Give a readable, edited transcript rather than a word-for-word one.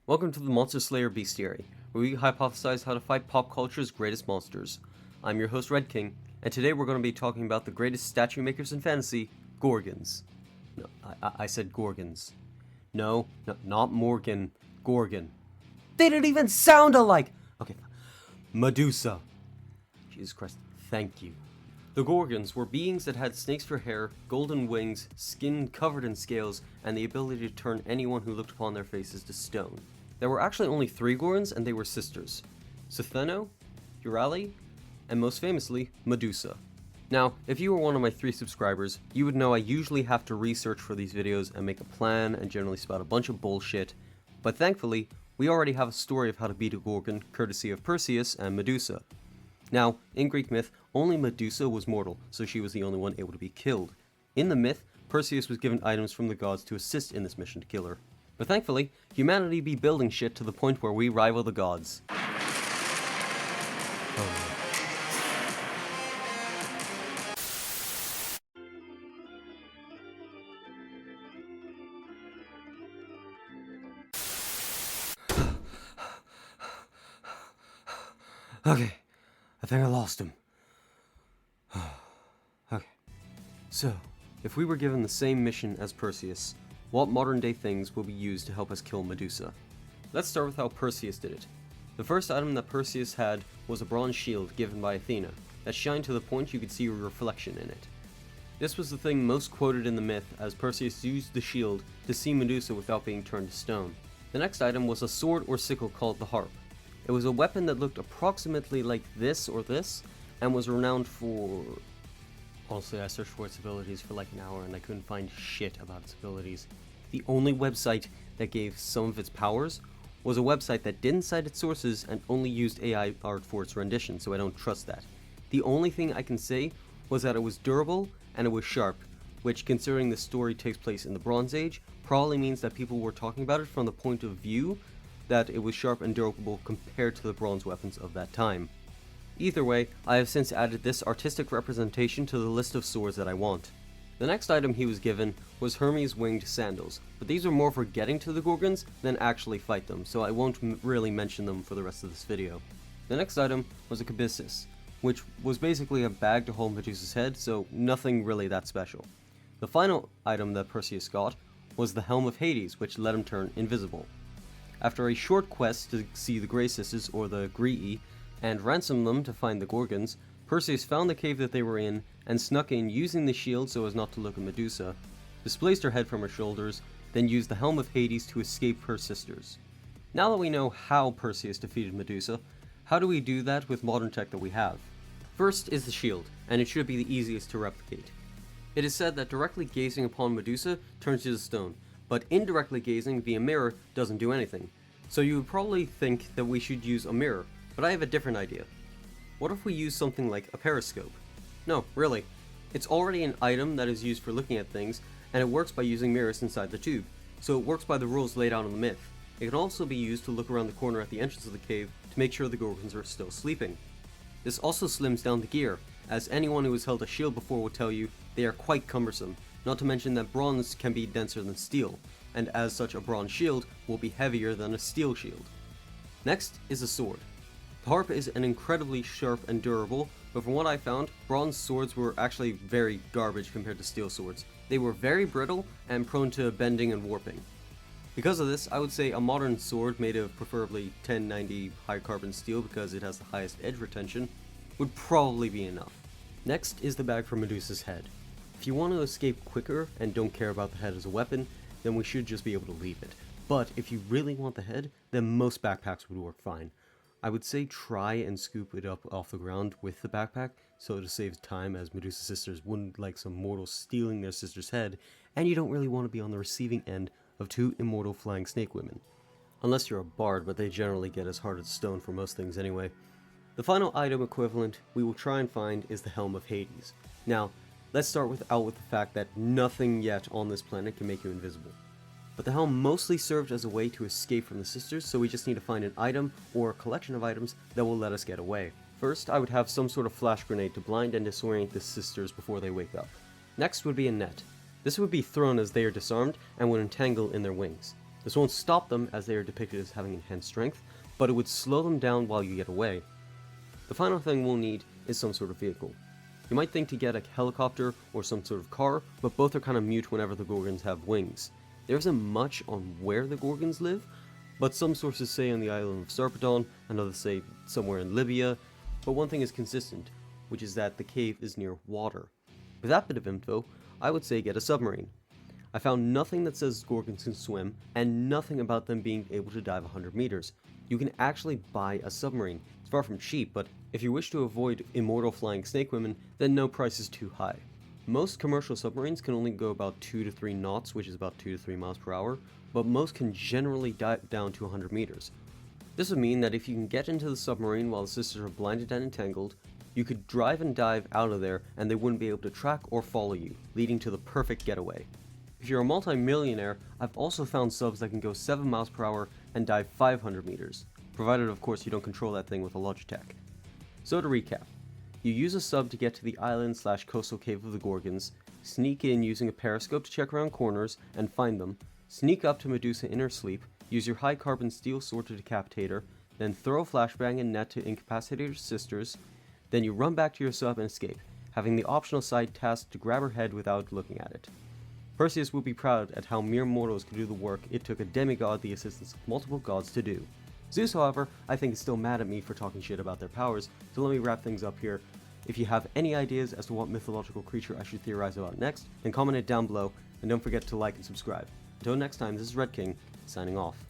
Welcome to the Monster Slayer Bestiary, where we hypothesize how to fight pop culture's greatest monsters. I'm your host Red King, and today we're going to be talking about the greatest statue makers in fantasy, Gorgons. No, I said Gorgons. No, not Morgan, Gorgon. They didn't even sound alike! Okay, Medusa. Jesus Christ, thank you. The Gorgons were beings that had snakes for hair, golden wings, skin covered in scales, and the ability to turn anyone who looked upon their faces to stone. There were actually only 3 Gorgons, and they were sisters: Cytheno, Euryale, and most famously, Medusa. Now, if you were one of my 3 subscribers, you would know I usually have to research for these videos and make a plan and generally spout a bunch of bullshit, but thankfully, we already have a story of how to beat a Gorgon courtesy of Perseus and Medusa. Now, in Greek myth, only Medusa was mortal, so she was the only one able to be killed. In the myth, Perseus was given items from the gods to assist in this mission to kill her. But thankfully, humanity be building shit to the point where we rival the gods. Oh no. Okay, I think I lost him. Okay, so, if we were given the same mission as Perseus, what modern day things will be used to help us kill Medusa? Let's start with how Perseus did it. The first item that Perseus had was a bronze shield given by Athena, that shined to the point you could see a reflection in it. This was the thing most quoted in the myth, as Perseus used the shield to see Medusa without being turned to stone. The next item was a sword or sickle called the harp. It was a weapon that looked approximately like this or this, and was renowned for... Honestly, I searched for its abilities for like an hour and I couldn't find shit about its abilities. The only website that gave some of its powers was a website that didn't cite its sources and only used AI art for its rendition, so I don't trust that. The only thing I can say was that it was durable and it was sharp, which, considering the story takes place in the Bronze Age, probably means that people were talking about it from the point of view that it was sharp and durable compared to the bronze weapons of that time. Either way, I have since added this artistic representation to the list of swords that I want. The next item he was given was Hermes' winged sandals, but these are more for getting to the Gorgons than actually fight them, so I won't really mention them for the rest of this video. The next item was a cabissus, which was basically a bag to hold Medusa's head, so nothing really that special. The final item that Perseus got was the Helm of Hades, which let him turn invisible. After a short quest to see the Grey Sisters, or the Grii, and ransom them to find the Gorgons, Perseus found the cave that they were in and snuck in using the shield so as not to look at Medusa, displaced her head from her shoulders, then used the Helm of Hades to escape her sisters. Now that we know how Perseus defeated Medusa, how do we do that with modern tech that we have? First is the shield, and it should be the easiest to replicate. It is said that directly gazing upon Medusa turns you to stone, but indirectly gazing via mirror doesn't do anything. So you would probably think that we should use a mirror, but I have a different idea. What if we use something like a periscope? No, really. It's already an item that is used for looking at things, and it works by using mirrors inside the tube, so it works by the rules laid out in the myth. It can also be used to look around the corner at the entrance of the cave to make sure the Gorgons are still sleeping. This also slims down the gear, as anyone who has held a shield before will tell you they are quite cumbersome, not to mention that bronze can be denser than steel, and as such a bronze shield will be heavier than a steel shield. Next is a sword. The harp is an incredibly sharp and durable, but from what I found, bronze swords were actually very garbage compared to steel swords. They were very brittle and prone to bending and warping. Because of this, I would say a modern sword made of preferably 1090 high carbon steel, because it has the highest edge retention, would probably be enough. Next is the bag for Medusa's head. If you want to escape quicker and don't care about the head as a weapon, then we should just be able to leave it. But if you really want the head, then most backpacks would work fine. I would say try and scoop it up off the ground with the backpack, so to save time, as Medusa's sisters wouldn't like some mortals stealing their sister's head, and you don't really want to be on the receiving end of 2 immortal flying snake women. Unless you're a bard, but they generally get as hard as stone for most things anyway. The final item equivalent we will try and find is the Helm of Hades. Now, let's start with the fact that nothing yet on this planet can make you invisible. But the helm mostly served as a way to escape from the sisters, so we just need to find an item or a collection of items that will let us get away. First, I would have some sort of flash grenade to blind and disorient the sisters before they wake up. Next would be a net. This would be thrown as they are disarmed and would entangle in their wings. This won't stop them as they are depicted as having enhanced strength, but it would slow them down while you get away. The final thing we'll need is some sort of vehicle. You might think to get a helicopter or some sort of car, but both are kind of mute whenever the Gorgons have wings. There isn't much on where the Gorgons live, but some sources say on the island of Sarpedon, and others say somewhere in Libya, but one thing is consistent, which is that the cave is near water. With that bit of info, I would say get a submarine. I found nothing that says Gorgons can swim, and nothing about them being able to dive 100 meters. You can actually buy a submarine. It's far from cheap, but if you wish to avoid immortal flying snake women, then no price is too high. Most commercial submarines can only go about 2 to 3 knots, which is about 2 to 3 miles per hour, but most can generally dive down to 100 meters. This would mean that if you can get into the submarine while the sisters are blinded and entangled, you could drive and dive out of there and they wouldn't be able to track or follow you, leading to the perfect getaway. If you're a multi-millionaire, I've also found subs that can go 7 miles per hour and dive 500 meters, provided of course you don't control that thing with a Logitech. So to recap, you use a sub to get to the island/coastal cave of the Gorgons, sneak in using a periscope to check around corners and find them, sneak up to Medusa in her sleep, use your high carbon steel sword to decapitate her, then throw a flashbang and net to incapacitate her sisters, then you run back to your sub and escape, having the optional side task to grab her head without looking at it. Perseus would be proud at how mere mortals could do the work it took a demigod the assistance of multiple gods to do. Zeus, however, I think is still mad at me for talking shit about their powers, so let me wrap things up here. If you have any ideas as to what mythological creature I should theorize about next, then comment it down below, and don't forget to like and subscribe. Until next time, this is Red King, signing off.